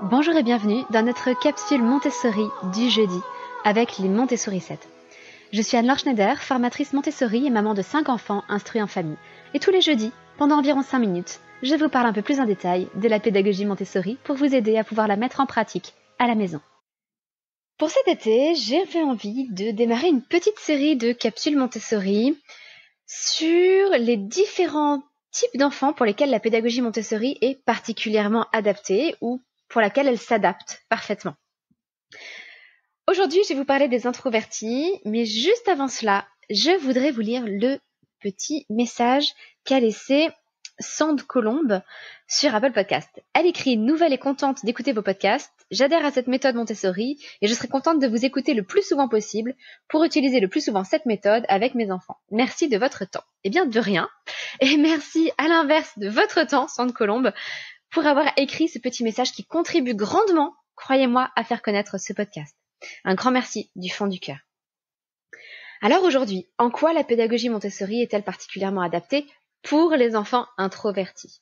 Bonjour et bienvenue dans notre capsule Montessori du jeudi avec les Montessori 7. Je suis Anne-Laure Schneider, formatrice Montessori et maman de 5 enfants instruits en famille. Et tous les jeudis, pendant environ 5 minutes, je vous parle un peu plus en détail de la pédagogie Montessori pour vous aider à pouvoir la mettre en pratique à la maison. Pour cet été, j'avais envie de démarrer une petite série de capsules Montessori sur les différents types d'enfants pour lesquels la pédagogie Montessori est particulièrement adaptée ou pour laquelle elle s'adapte parfaitement. Aujourd'hui, je vais vous parler des introvertis, mais juste avant cela, je voudrais vous lire le petit message qu'a laissé Sande Colombe sur Apple Podcast. Elle écrit « Nouvelle et contente d'écouter vos podcasts. J'adhère à cette méthode Montessori et je serai contente de vous écouter le plus souvent possible pour utiliser le plus souvent cette méthode avec mes enfants. Merci de votre temps. » Eh bien, de rien. Et merci à l'inverse de votre temps, Sande Colombe, pour avoir écrit ce petit message qui contribue grandement, croyez-moi, à faire connaître ce podcast. Un grand merci du fond du cœur. Alors aujourd'hui, en quoi la pédagogie Montessori est-elle particulièrement adaptée pour les enfants introvertis?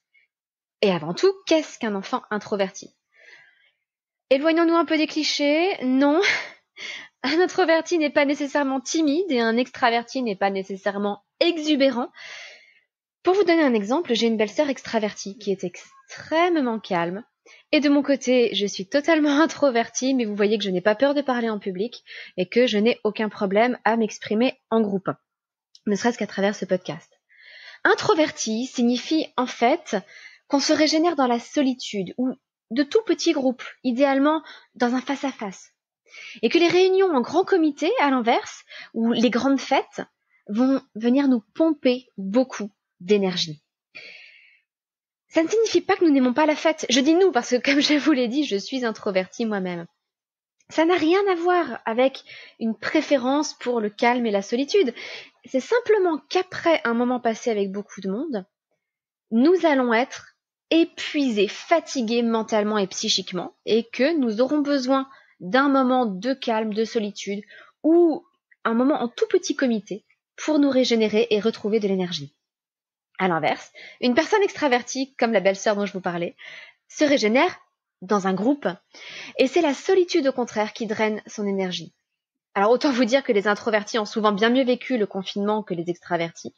Et avant tout, qu'est-ce qu'un enfant introverti? Éloignons-nous un peu des clichés. Non, un introverti n'est pas nécessairement timide et un extraverti n'est pas nécessairement exubérant. Pour vous donner un exemple, j'ai une belle-sœur extravertie qui est extrêmement calme. Et de mon côté, je suis totalement introvertie, mais vous voyez que je n'ai pas peur de parler en public et que je n'ai aucun problème à m'exprimer en groupe, ne serait-ce qu'à travers ce podcast. Introverti signifie en fait qu'on se régénère dans la solitude ou de tout petits groupes, idéalement dans un face-à-face. Et que les réunions en grand comité, à l'inverse, ou les grandes fêtes, vont venir nous pomper beaucoup d'énergie. Ça ne signifie pas que nous n'aimons pas la fête. Je dis nous parce que, comme je vous l'ai dit, je suis introvertie moi-même. Ça n'a rien à voir avec une préférence pour le calme et la solitude. C'est simplement qu'après un moment passé avec beaucoup de monde, nous allons être épuisés, fatigués mentalement et psychiquement, et que nous aurons besoin d'un moment de calme, de solitude, ou un moment en tout petit comité pour nous régénérer et retrouver de l'énergie. À l'inverse, une personne extravertie, comme la belle-sœur dont je vous parlais, se régénère dans un groupe. Et c'est la solitude, au contraire, qui draine son énergie. Alors, autant vous dire que les introvertis ont souvent bien mieux vécu le confinement que les extravertis.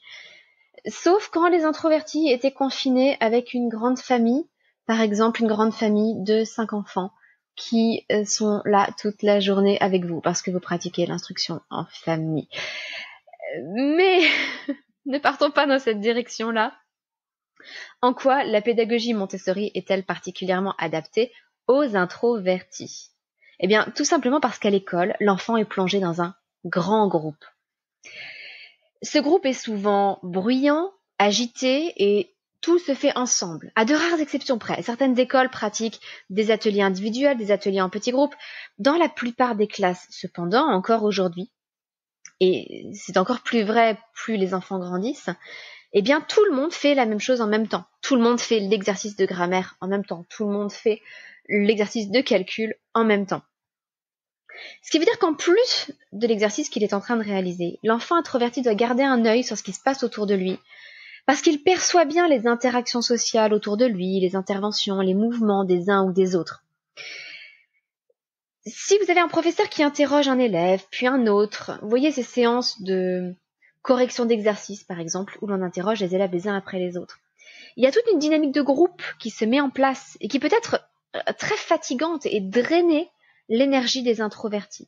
Sauf quand les introvertis étaient confinés avec une grande famille, par exemple une grande famille de 5 enfants, qui sont là toute la journée avec vous, parce que vous pratiquez l'instruction en famille. Mais ne partons pas dans cette direction-là. En quoi la pédagogie Montessori est-elle particulièrement adaptée aux introvertis? Eh bien, tout simplement parce qu'à l'école, l'enfant est plongé dans un grand groupe. Ce groupe est souvent bruyant, agité et tout se fait ensemble, à de rares exceptions près. Certaines écoles pratiquent des ateliers individuels, des ateliers en petits groupes. Dans la plupart des classes, cependant, encore aujourd'hui, et c'est encore plus vrai plus les enfants grandissent, eh bien tout le monde fait la même chose en même temps. Tout le monde fait l'exercice de grammaire en même temps. Tout le monde fait l'exercice de calcul en même temps. Ce qui veut dire qu'en plus de l'exercice qu'il est en train de réaliser, l'enfant introverti doit garder un œil sur ce qui se passe autour de lui, parce qu'il perçoit bien les interactions sociales autour de lui, les interventions, les mouvements des uns ou des autres. Si vous avez un professeur qui interroge un élève, puis un autre, vous voyez ces séances de correction d'exercice, par exemple, où l'on interroge les élèves les uns après les autres. Il y a toute une dynamique de groupe qui se met en place et qui peut être très fatigante et drainer l'énergie des introvertis.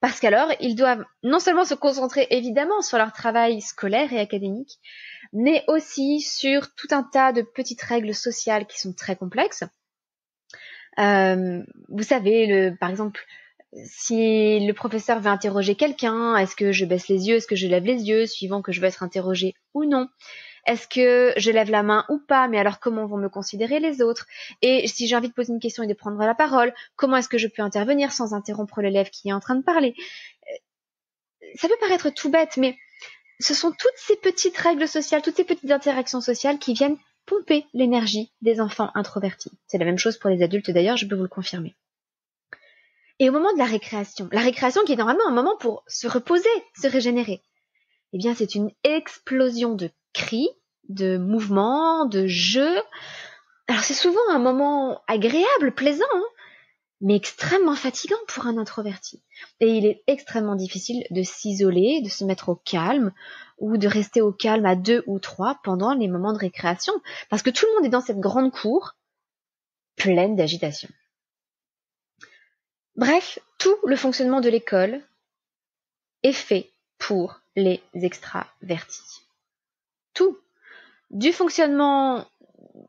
Parce qu'alors, ils doivent non seulement se concentrer évidemment sur leur travail scolaire et académique, mais aussi sur tout un tas de petites règles sociales qui sont très complexes. Vous savez, par exemple, si le professeur veut interroger quelqu'un, est-ce que je baisse les yeux, est-ce que je lève les yeux, suivant que je veux être interrogée ou non? Est-ce que je lève la main ou pas? Mais alors comment vont me considérer les autres? Et si j'ai envie de poser une question et de prendre la parole, comment est-ce que je peux intervenir sans interrompre l'élève qui est en train de parler? Ça peut paraître tout bête, mais ce sont toutes ces petites règles sociales, toutes ces petites interactions sociales qui viennent pomper l'énergie des enfants introvertis. C'est la même chose pour les adultes d'ailleurs, je peux vous le confirmer. Et au moment de la récréation qui est normalement un moment pour se reposer, se régénérer, eh bien c'est une explosion de cris, de mouvements, de jeux. Alors c'est souvent un moment agréable, plaisant, mais extrêmement fatigant pour un introverti. Et il est extrêmement difficile de s'isoler, de se mettre au calme, ou de rester au calme à 2 ou 3 pendant les moments de récréation, parce que tout le monde est dans cette grande cour, pleine d'agitation. Bref, tout le fonctionnement de l'école est fait pour les extravertis. Tout. Du fonctionnement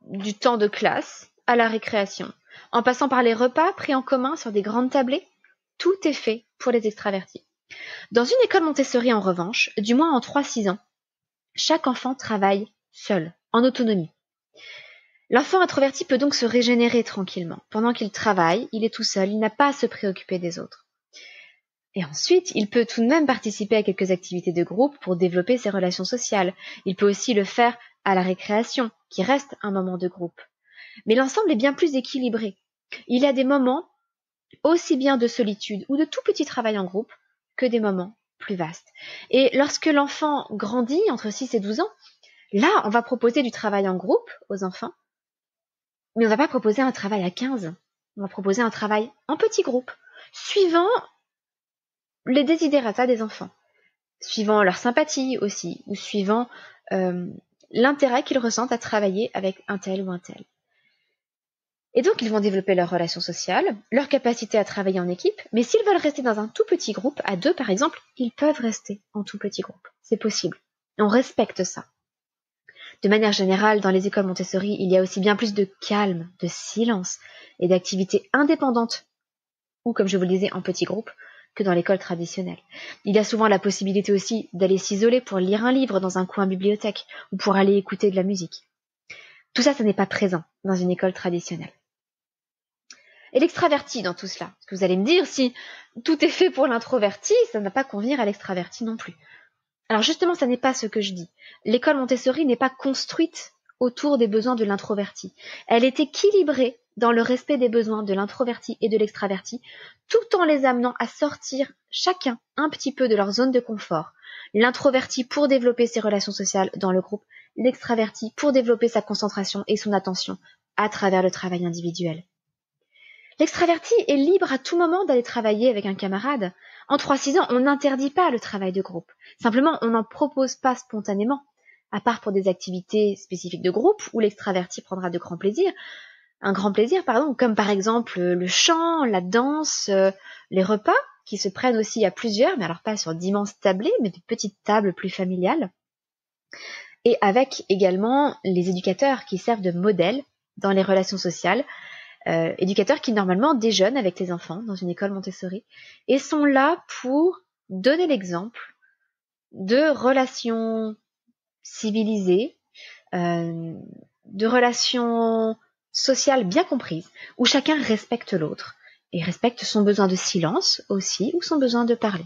du temps de classe à la récréation, en passant par les repas pris en commun sur des grandes tablées, tout est fait pour les extravertis. Dans une école Montessori, en revanche, du moins en 3-6 ans, chaque enfant travaille seul, en autonomie. L'enfant introverti peut donc se régénérer tranquillement. Pendant qu'il travaille, il est tout seul, il n'a pas à se préoccuper des autres. Et ensuite, il peut tout de même participer à quelques activités de groupe pour développer ses relations sociales. Il peut aussi le faire à la récréation, qui reste un moment de groupe. Mais l'ensemble est bien plus équilibré. Il y a des moments aussi bien de solitude ou de tout petit travail en groupe que des moments plus vastes. Et lorsque l'enfant grandit entre 6 et 12 ans, là, on va proposer du travail en groupe aux enfants, mais on ne va pas proposer un travail à 15. On va proposer un travail en petit groupe, suivant les desiderata des enfants, suivant leur sympathie aussi, ou suivant l'intérêt qu'ils ressentent à travailler avec un tel ou un tel. Et donc, ils vont développer leurs relations sociales, leur capacité à travailler en équipe, mais s'ils veulent rester dans un tout petit groupe, à 2 par exemple, ils peuvent rester en tout petit groupe. C'est possible. On respecte ça. De manière générale, dans les écoles Montessori, il y a aussi bien plus de calme, de silence et d'activités indépendantes, ou comme je vous le disais, en petits groupes, que dans l'école traditionnelle. Il y a souvent la possibilité aussi d'aller s'isoler pour lire un livre dans un coin bibliothèque, ou pour aller écouter de la musique. Tout ça, ça n'est pas présent dans une école traditionnelle. Et l'extraverti dans tout cela, parce que vous allez me dire, si tout est fait pour l'introverti, ça ne va pas convenir à l'extraverti non plus. Alors justement, ça n'est pas ce que je dis. L'école Montessori n'est pas construite autour des besoins de l'introverti. Elle est équilibrée dans le respect des besoins de l'introverti et de l'extraverti, tout en les amenant à sortir chacun un petit peu de leur zone de confort. L'introverti pour développer ses relations sociales dans le groupe, l'extraverti pour développer sa concentration et son attention à travers le travail individuel. L'extraverti est libre à tout moment d'aller travailler avec un camarade. En 3-6 ans, on n'interdit pas le travail de groupe. Simplement, on n'en propose pas spontanément, à part pour des activités spécifiques de groupe où l'extraverti prendra un grand plaisir, comme par exemple le chant, la danse, les repas, qui se prennent aussi à plusieurs, mais alors pas sur d'immenses tablées, mais de petites tables plus familiales. Et avec également les éducateurs qui servent de modèle dans les relations sociales, éducateurs qui normalement déjeunent avec les enfants dans une école Montessori et sont là pour donner l'exemple de relations civilisées, de relations sociales bien comprises, où chacun respecte l'autre et respecte son besoin de silence aussi ou son besoin de parler.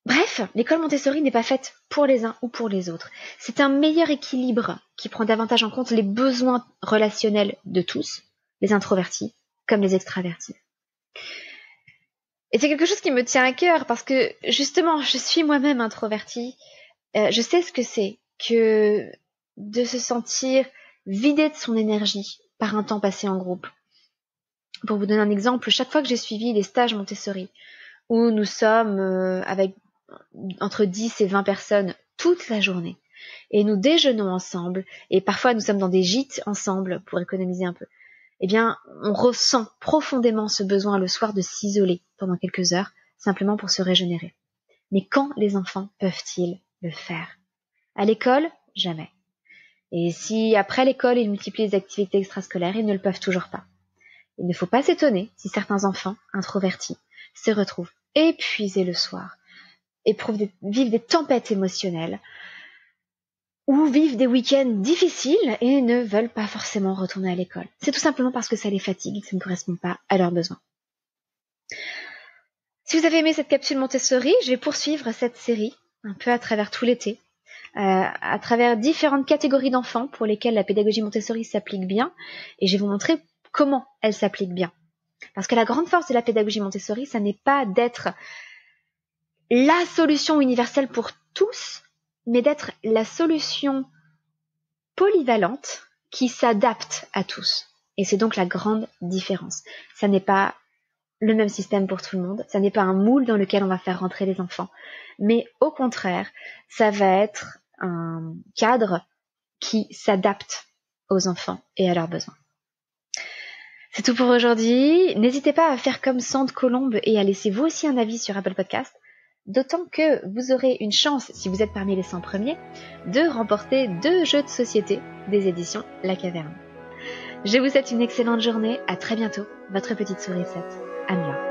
Bref, l'école Montessori n'est pas faite pour les uns ou pour les autres. C'est un meilleur équilibre qui prend davantage en compte les besoins relationnels de tous, les introvertis comme les extravertis. Et c'est quelque chose qui me tient à cœur parce que justement, je suis moi-même introvertie. Je sais ce que c'est que de se sentir vidé de son énergie par un temps passé en groupe. Pour vous donner un exemple, chaque fois que j'ai suivi les stages Montessori, où nous sommes avec entre 10 et 20 personnes toute la journée, et nous déjeunons ensemble, et parfois nous sommes dans des gîtes ensemble pour économiser un peu, eh bien, on ressent profondément ce besoin le soir de s'isoler pendant quelques heures, simplement pour se régénérer. Mais quand les enfants peuvent-ils le faire? À l'école, jamais. Et si après l'école, ils multiplient les activités extrascolaires, ils ne le peuvent toujours pas. Il ne faut pas s'étonner si certains enfants introvertis se retrouvent épuisés le soir, vivent des tempêtes émotionnelles, ou vivent des week-ends difficiles et ne veulent pas forcément retourner à l'école. C'est tout simplement parce que ça les fatigue et que ça ne correspond pas à leurs besoins. Si vous avez aimé cette capsule Montessori, je vais poursuivre cette série un peu à travers tout l'été, à travers différentes catégories d'enfants pour lesquels la pédagogie Montessori s'applique bien, et je vais vous montrer comment elle s'applique bien. Parce que la grande force de la pédagogie Montessori, ça n'est pas d'être la solution universelle pour tous, mais d'être la solution polyvalente qui s'adapte à tous. Et c'est donc la grande différence. Ça n'est pas le même système pour tout le monde, ça n'est pas un moule dans lequel on va faire rentrer les enfants, mais au contraire, ça va être un cadre qui s'adapte aux enfants et à leurs besoins. C'est tout pour aujourd'hui. N'hésitez pas à faire comme Sande Colombe et à laisser vous aussi un avis sur Apple Podcast, d'autant que vous aurez une chance, si vous êtes parmi les 100 premiers, de remporter 2 jeux de société des éditions La Caverne. Je vous souhaite une excellente journée, à très bientôt, votre petite sourisette, Anne-Laure.